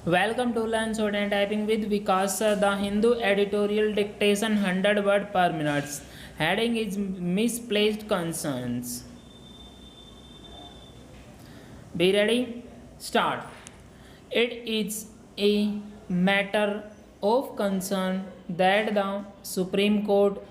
Welcome to Learn Student Typing with Vikas Sir. The Hindu editorial dictation 100 word per minute. Heading is misplaced concerns. Be ready? Start. It is a matter of concern that the Supreme Court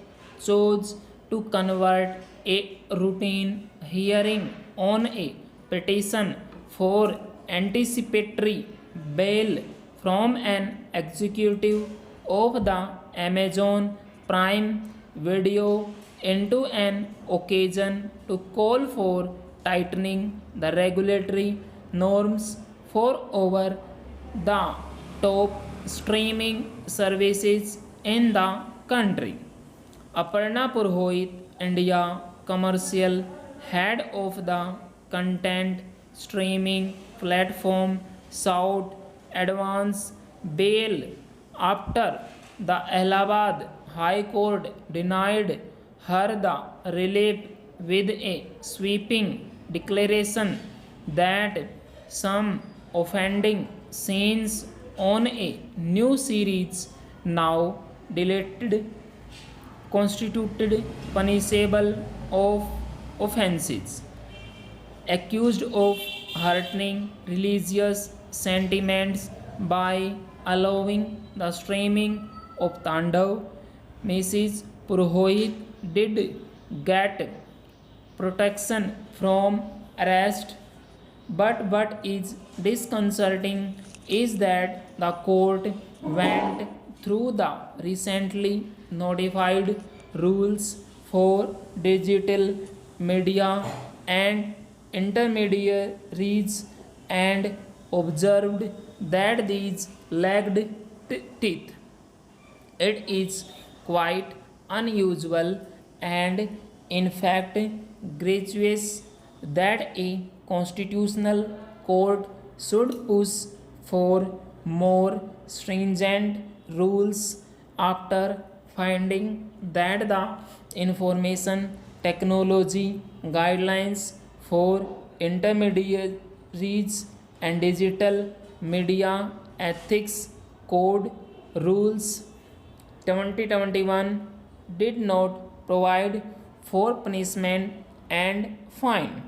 chose to convert a routine hearing on a petition for anticipatory bail from an executive of the Amazon Prime Video into an occasion to call for tightening the regulatory norms for over the top streaming services in the country. Aparna Purohit, India commercial head of the content streaming platform, sought advance bail after the Allahabad High Court denied her the relief with a sweeping declaration that some offending scenes on a new series now deleted constituted punishable of offenses accused of heartening religious sentiments by allowing the streaming of Tandav. Mrs. Purohit did get protection from arrest, but what is disconcerting is that the court went through the recently notified rules for digital media and intermediaries and observed that these lacked teeth. It is quite unusual and, in fact, gratuitous that a constitutional court should push for more stringent rules after finding that the information technology guidelines for intermediaries and digital media ethics code rules 2021 did not provide for punishment and fine.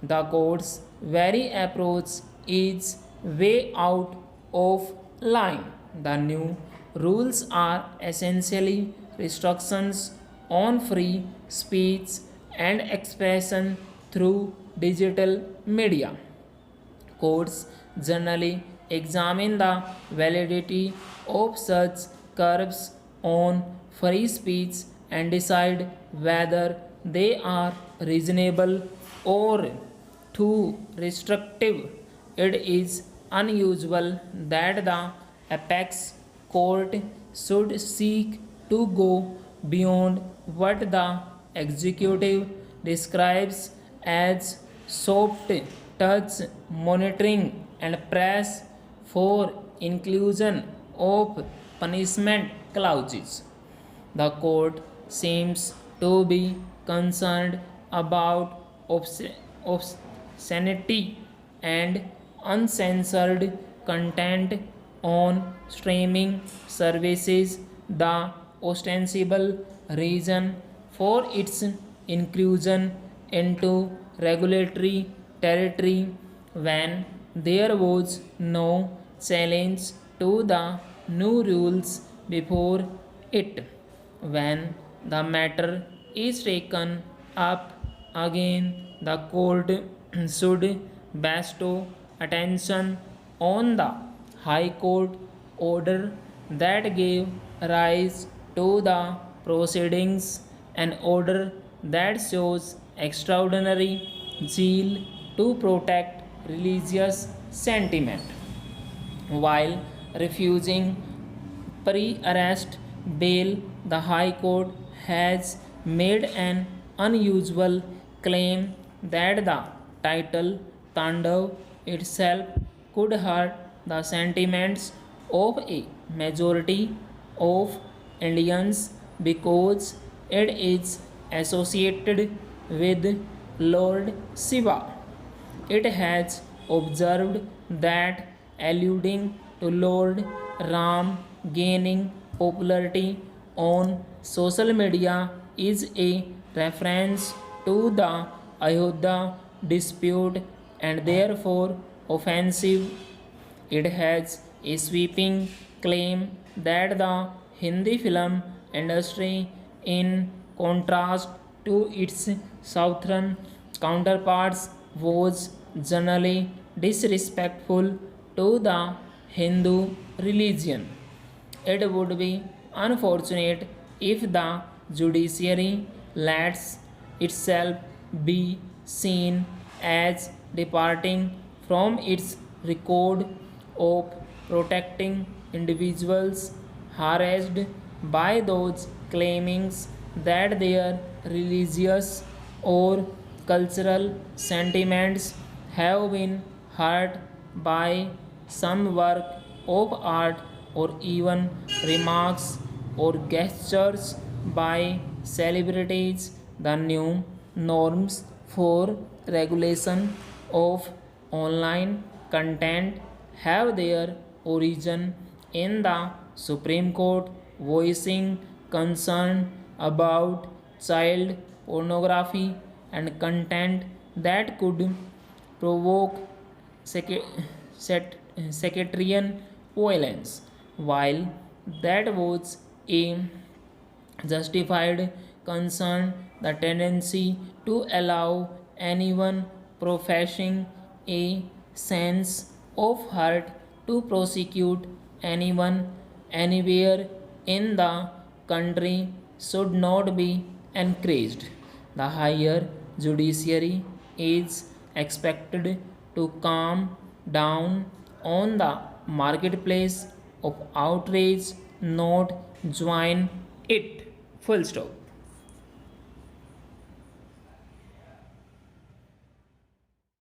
The court's very approach is way out of line. The new rules are essentially restrictions on free speech and expression through digital media. Courts generally examine the validity of such curbs on free speech and decide whether they are reasonable or too restrictive. It is unusual that the apex court should seek to go beyond what the executive describes as soft touch monitoring and press for inclusion of punishment clauses. The court seems to be concerned about obscenity and uncensored content on streaming services. The ostensible reason for its inclusion into regulatory territory when there was no challenge to the new rules before it. When the matter is taken up again, the court should bestow attention on the High Court order that gave rise to the proceedings, an order that shows extraordinary zeal to protect religious sentiment while refusing pre arrest bail. The High Court has made an unusual claim that the title Tandav itself could hurt the sentiments of a majority of Indians because it is associated with Lord Shiva. It has observed that alluding to Lord Ram gaining popularity on social media is a reference to the Ayodhya dispute and therefore offensive. It has a sweeping claim that the Hindi film industry, in contrast to its southern counterparts, was generally disrespectful to the Hindu religion. It would be unfortunate if the judiciary lets itself be seen as departing from its record of protecting individuals harassed by those claiming that their religious or cultural sentiments have been hurt by some work of art or even remarks or gestures by celebrities. The new norms for regulation of online content have their origin in the Supreme Court voicing concern about child pornography and content that could provoke sectarian violence. While that was a justified concern, the tendency to allow anyone professing a sense of hurt to prosecute anyone anywhere in the country should not be encouraged. The higher judiciary is expected to calm down on the marketplace of outrage, not join it. Full stop.